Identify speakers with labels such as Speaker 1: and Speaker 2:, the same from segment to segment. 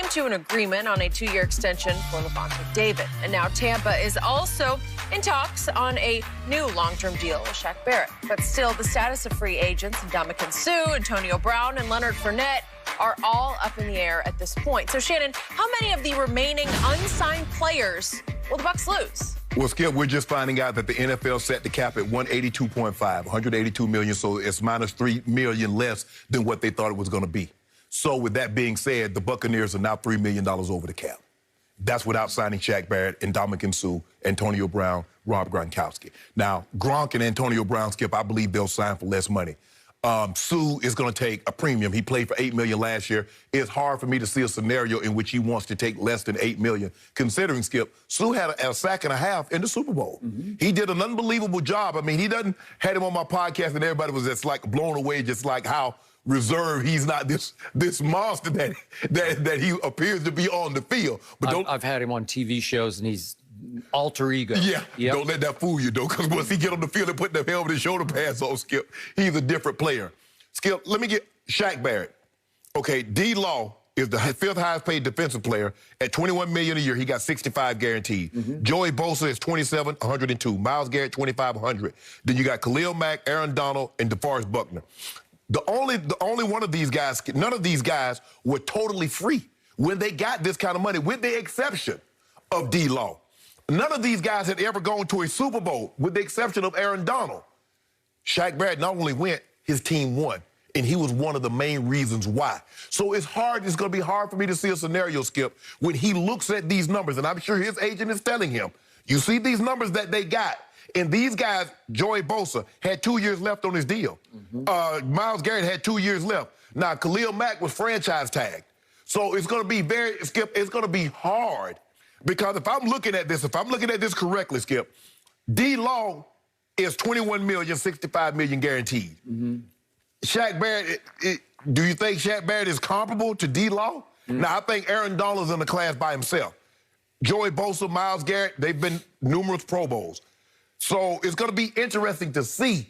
Speaker 1: came to an agreement on a 2-year extension for Lavonte David. And now Tampa is also in talks on a new long-term deal with Shaq Barrett. But still, the status of free agents, Ndamukong Suh, Antonio Brown, and Leonard Fournette, are all up in the air at this point. So, Shannon, how many of the remaining unsigned players will the Bucs lose?
Speaker 2: Well, Skip, we're just finding out that the NFL set the cap at 182.5, 182 million, so it's minus $3 million less than what they thought it was going to be. So with that being said, the Buccaneers are now $3 million over the cap. That's without signing Shaq Barrett, Ndamukong Suh, Antonio Brown, Rob Gronkowski. Now, Gronk and Antonio Brown, Skip, I believe they'll sign for less money. Suh is going to take a premium. He played for $8 million last year. It's hard for me to see a scenario in which he wants to take less than $8 million, considering, Skip, Suh had a sack and a half in the Super Bowl. He did an unbelievable job. I mean, he had him on my podcast, and everybody was just like blown away, just like how reserved he's not this monster that he appears to be on the field. But
Speaker 3: I've had him on TV shows, and he's alter ego.
Speaker 2: Yeah, don't let that fool you, though, because once he get on the field and put the helmet and shoulder pads on, Skip, he's a different player. Skip, let me get Shaq Barrett. Okay, D-Law is the 5th highest paid defensive player at $21 million a year. He got 65 guaranteed. Joey Bosa is 27, 102. Myles Garrett, 25, 100. Then you got Khalil Mack, Aaron Donald, and DeForest Buckner. The only one of these guys, none of these guys were totally free when they got this kind of money, with the exception of D-Law. None of these guys had ever gone to a Super Bowl, with the exception of Aaron Donald. Shaq Barrett not only went, his team won, and he was one of the main reasons why. So it's going to be hard for me to see a scenario, Skip, when he looks at these numbers, and I'm sure his agent is telling him, you see these numbers that they got, and these guys, Joey Bosa, had 2 years left on his deal. Myles Garrett had 2 years left. Now, Khalil Mack was franchise tagged. So it's going to be Skip, it's going to be hard. Because if I'm looking at this correctly, Skip, D-Law is $21 million, $65 million guaranteed. Shaq Barrett, do you think Shaq Barrett is comparable to D-Law? Now, I think Aaron Donald's in the class by himself. Joey Bosa, Myles Garrett, they've been numerous Pro Bowls. So it's going to be interesting to see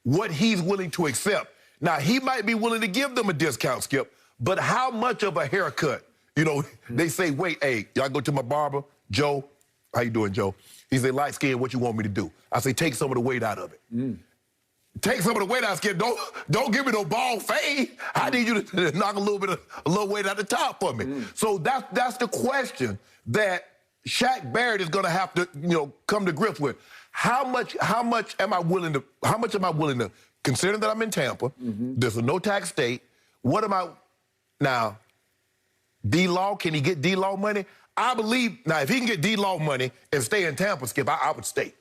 Speaker 2: what he's willing to accept. Now, he might be willing to give them a discount, Skip, but how much of a haircut? You know, they say, wait, hey, y'all go to my barber, Joe. How you doing, Joe? He say, light skin, what you want me to do? I say, take some of the weight out of it. Take some of the weight out, Skip. Don't give me no bald fade. I need you to knock a little weight out the top for me. So that's the question that Shaq Barrett is going to have to, come to grips with. How much am I willing to, considering that I'm in Tampa, there's a no-tax state, what am I, now, D-Law, can he get D-Law money? I believe, now, if he can get D-Law money and stay in Tampa, Skip, I would stay.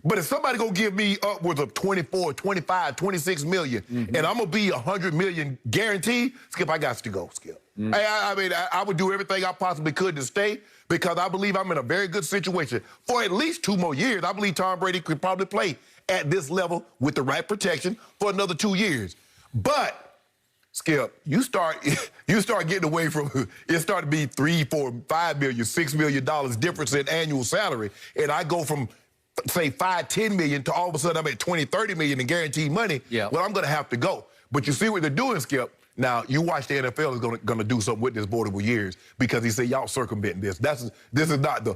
Speaker 2: But if somebody gonna give me upwards of 24, 25, 26 million, and I'm gonna be 100 million guaranteed, Skip, I got to go, Skip. I mean, I would do everything I possibly could to stay, because I believe I'm in a very good situation. For at least 2 more years, I believe Tom Brady could probably play at this level with the right protection for another 2 years. But Skip, you start getting away from, it started to be $3, $4, $5 million, $6 million difference in annual salary, and I go from, say, $5, $10 million to all of a sudden I'm at $20, $30 million in guaranteed money. Well, I'm going to have to go. But you see what they're doing, Skip. Now, you watch the NFL is going to do something with this board of years, because he said, y'all circumventing this. This is not the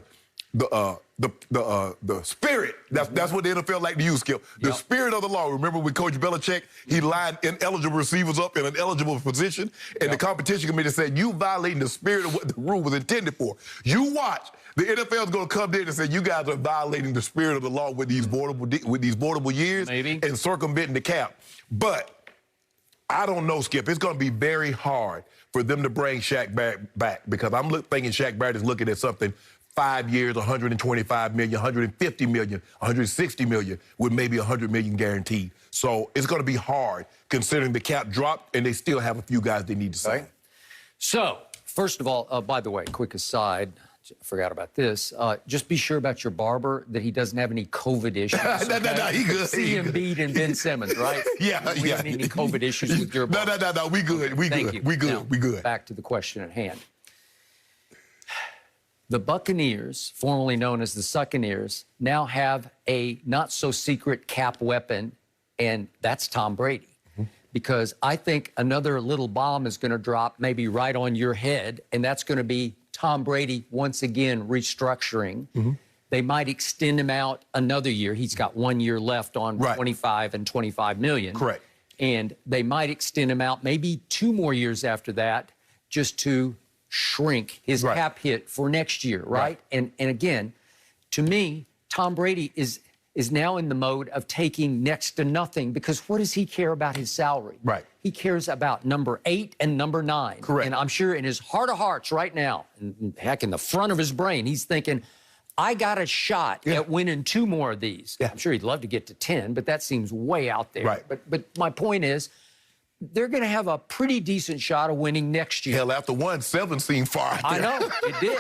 Speaker 2: spirit. That's what the NFL like to use, Skip. The spirit of the law. Remember with Coach Belichick, he lined ineligible receivers up in an eligible position, and the competition committee said, you violating the spirit of what the rule was intended for. You watch. The NFL is going to come in and say, you guys are violating the spirit of the law with these boardable years and circumventing the cap. But I don't know, Skip. It's going to be very hard for them to bring Shaq back, because I'm thinking Shaq Barrett is looking at something 5 years, 125 million, 150 million, 160 million, with maybe 100 million guaranteed. So it's going to be hard, considering the cap dropped and they still have a few guys they need to sign.
Speaker 3: So, first of all, by the way, quick aside, I forgot about this. Just be sure about your barber that he doesn't have any COVID issues.
Speaker 2: No, he good.
Speaker 3: See Embiid and Ben Simmons, right?
Speaker 2: We
Speaker 3: don't need any COVID issues with your barber.
Speaker 2: No, we good.
Speaker 3: Thank you.
Speaker 2: We good.
Speaker 3: Now,
Speaker 2: we good.
Speaker 3: Back to the question at hand. The Buccaneers, formerly known as the Succaneers, now have a not-so-secret cap weapon, and that's Tom Brady. because I think another little bomb is going to drop maybe right on your head, and that's going to be Tom Brady once again restructuring. They might extend him out another year. He's got 1 year left on 25 and 25 million.
Speaker 2: Correct.
Speaker 3: And they might extend him out maybe 2 more years after that just to shrink his cap hit for next year, right? And again, to me, Tom Brady is now in the mode of taking next to nothing, because what does he care about his salary?
Speaker 2: Right.
Speaker 3: He cares about number 8 and number 9.
Speaker 2: Correct.
Speaker 3: And I'm sure in his heart of hearts right now, and heck, in the front of his brain, he's thinking, I got a shot at winning 2 more of these. I'm sure he'd love to get to 10, but that seems way out there.
Speaker 2: Right.
Speaker 3: But my point is, they're going to have a pretty decent shot of winning next year.
Speaker 2: Hell, after 1, 7 seemed far out there.
Speaker 3: I know, it did.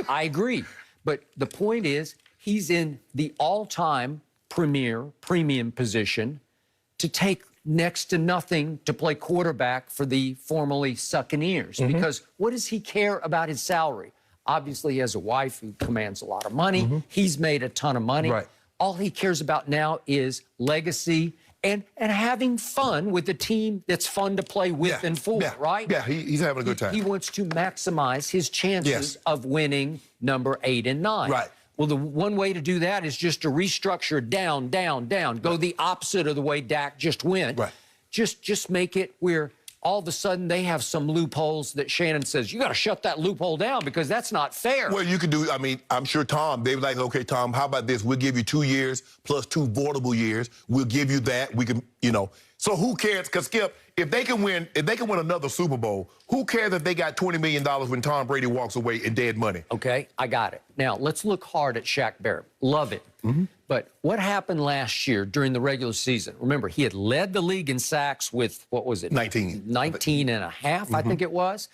Speaker 3: I agree. But the point is, he's in the all-time premium position to take next to nothing to play quarterback for the formerly Buccaneers. Because what does he care about his salary? Obviously, he has a wife who commands a lot of money. He's made a ton of money. All he cares about now is legacy and having fun with a team that's fun to play with and for, right?
Speaker 2: Yeah, he's having a good time.
Speaker 3: He wants to maximize his chances of winning number 8 and 9.
Speaker 2: Right.
Speaker 3: Well, the one way to do that is just to restructure down, down, down. Go the opposite of the way Dak just went.
Speaker 2: Right.
Speaker 3: Just make it where all of a sudden they have some loopholes that Shannon says, you got to shut that loophole down because that's not fair.
Speaker 2: Well, you could do, I mean, I'm sure Tom, they were like, okay, Tom, how about this? We'll give you 2 years plus 2 voidable years. We'll give you that. We can, you know. So who cares? Because, Skip, if they can win another Super Bowl, who cares if they got $20 million when Tom Brady walks away in dead money?
Speaker 3: Okay, I got it. Now, let's look hard at Shaq Barrett. Love it. But what happened last year during the regular season? Remember, he had led the league in sacks with, what was it? 19 and a half, I think it was.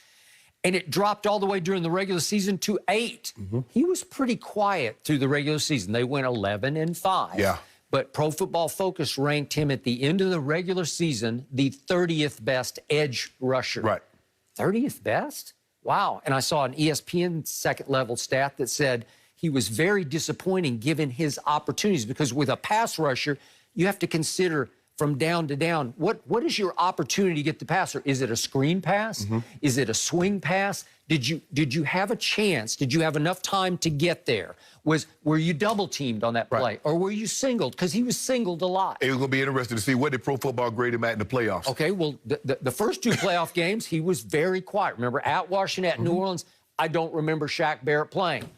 Speaker 3: And it dropped all the way during the regular season to 8. He was pretty quiet through the regular season. They went 11 and 5.
Speaker 2: Yeah.
Speaker 3: But Pro Football Focus ranked him at the end of the regular season the 30th best edge rusher.
Speaker 2: Right.
Speaker 3: 30th best? Wow. And I saw an ESPN second-level stat that said he was very disappointing given his opportunities, because with a pass rusher, you have to consider from down to down, what is your opportunity to get the passer? Is it a screen pass? Is it a swing pass? Did you have a chance? Did you have enough time to get there? Were you double teamed on that play, or were you singled? Because he was singled a lot.
Speaker 2: It was going to be interesting to see what did Pro Football grade him at in the playoffs.
Speaker 3: Okay, well, the first 2 playoff games, he was very quiet. Remember, at Washington, at New Orleans, I don't remember Shaq Barrett playing.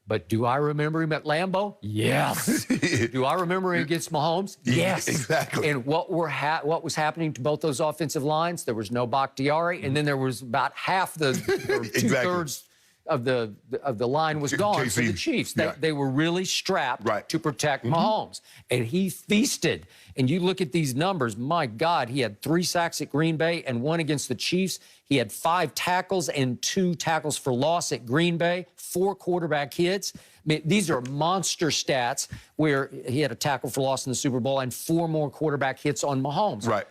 Speaker 3: But do I remember him at Lambeau? Yes. Do I remember him against Mahomes? Yes.
Speaker 2: Exactly.
Speaker 3: And what was happening to both those offensive lines? There was no Bakhtiari, and then there was about half the or 2/3 of the line was gone for the Chiefs. They were really strapped to protect Mahomes, and he feasted. And you look at these numbers, my God, he had 3 sacks at Green Bay and 1 against the Chiefs. He had 5 tackles and 2 tackles for loss at Green Bay, 4 quarterback hits. I mean, these are monster stats where he had a tackle for loss in the Super Bowl and 4 more quarterback hits on Mahomes.
Speaker 2: Right.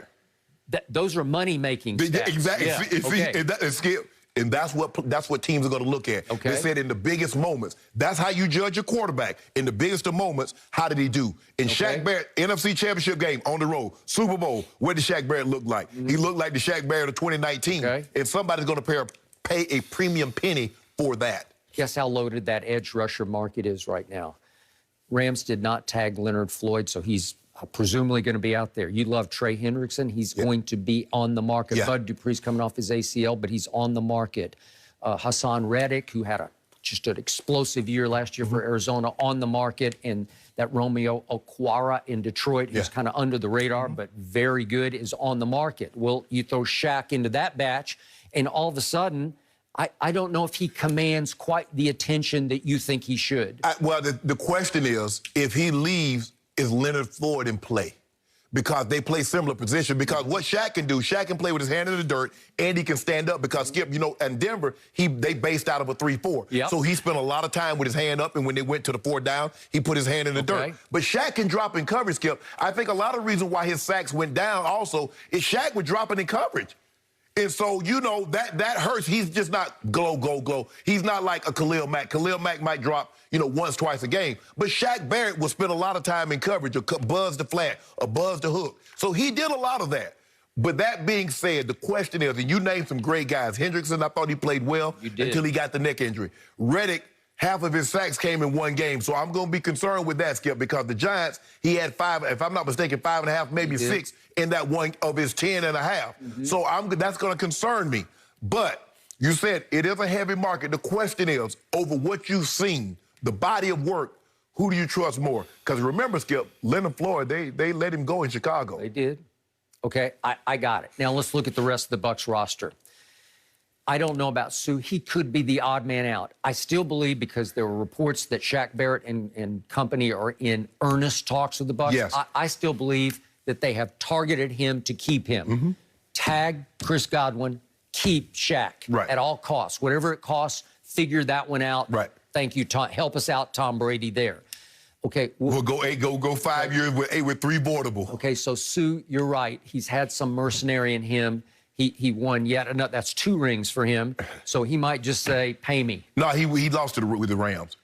Speaker 3: Those are money-making stats.
Speaker 2: Exactly.
Speaker 3: Yeah.
Speaker 2: And that's what teams are going to look at.
Speaker 3: Okay.
Speaker 2: They said in the biggest moments. That's how you judge a quarterback. In the biggest of moments, how did he do? In Shaq Barrett, NFC Championship game, on the road, Super Bowl, what did Shaq Barrett look like? He looked like the Shaq Barrett of 2019. And somebody's going to pay a premium penny for that.
Speaker 3: Guess how loaded that edge rusher market is right now. Rams did not tag Leonard Floyd, so he's presumably going to be out there. You love Trey Hendrickson. He's going to be on the market. Bud Dupree's coming off his ACL, but he's on the market. Hassan Reddick, who had just an explosive year last year for Arizona, on the market. And that Romeo Okwara in Detroit, who's kind of under the radar, but very good, is on the market. Well, you throw Shaq into that batch, and all of a sudden, I don't know if he commands quite the attention that you think he should.
Speaker 2: Well, the question is, if he leaves, is Leonard Floyd in play? Because they play similar position. Because what Shaq can do, Shaq can play with his hand in the dirt, and he can stand up. Because, Skip, you know, in Denver, they based out of a 3-4. So he spent a lot of time with his hand up, and when they went to the 4th down, he put his hand in the dirt. But Shaq can drop in coverage, Skip. I think a lot of the reason why his sacks went down also is Shaq was dropping in coverage. And so, you know, that hurts. He's just not glow. He's not like a Khalil Mack. Khalil Mack might drop, you know, once, twice a game. But Shaq Barrett will spend a lot of time in coverage, or buzz the flat, or buzz the hook. So he did a lot of that. But that being said, the question is, and you named some great guys. Hendrickson, I thought he played well until he got the neck injury. Reddick, half of his sacks came in one game. So I'm going to be concerned with that, Skip, because the Giants, he had 5, if I'm not mistaken, 5.5, maybe 6 in that one of his 10.5. So that's going to concern me. But you said it is a heavy market. The question is, over what you've seen, the body of work, who do you trust more? Because remember, Skip, Leonard Floyd, they let him go in Chicago.
Speaker 3: They did. Okay, I got it. Now let's look at the rest of the Bucs roster. I don't know about Sue. He could be the odd man out. I still believe, because there were reports that Shaq Barrett and company are in earnest talks with the Bucs.
Speaker 2: Yes.
Speaker 3: I still believe that they have targeted him to keep him. Tag Chris Godwin, keep Shaq at all costs. Whatever it costs, figure that one out.
Speaker 2: Right.
Speaker 3: Thank you, Tom. Help us out, Tom Brady, there. Okay.
Speaker 2: We'll go 5 years with 3 boardable.
Speaker 3: Okay, so Sue, you're right. He's had some mercenary in him. He won yet another. That's 2 rings for him. So he might just say, pay me.
Speaker 2: No, he lost with the Rams.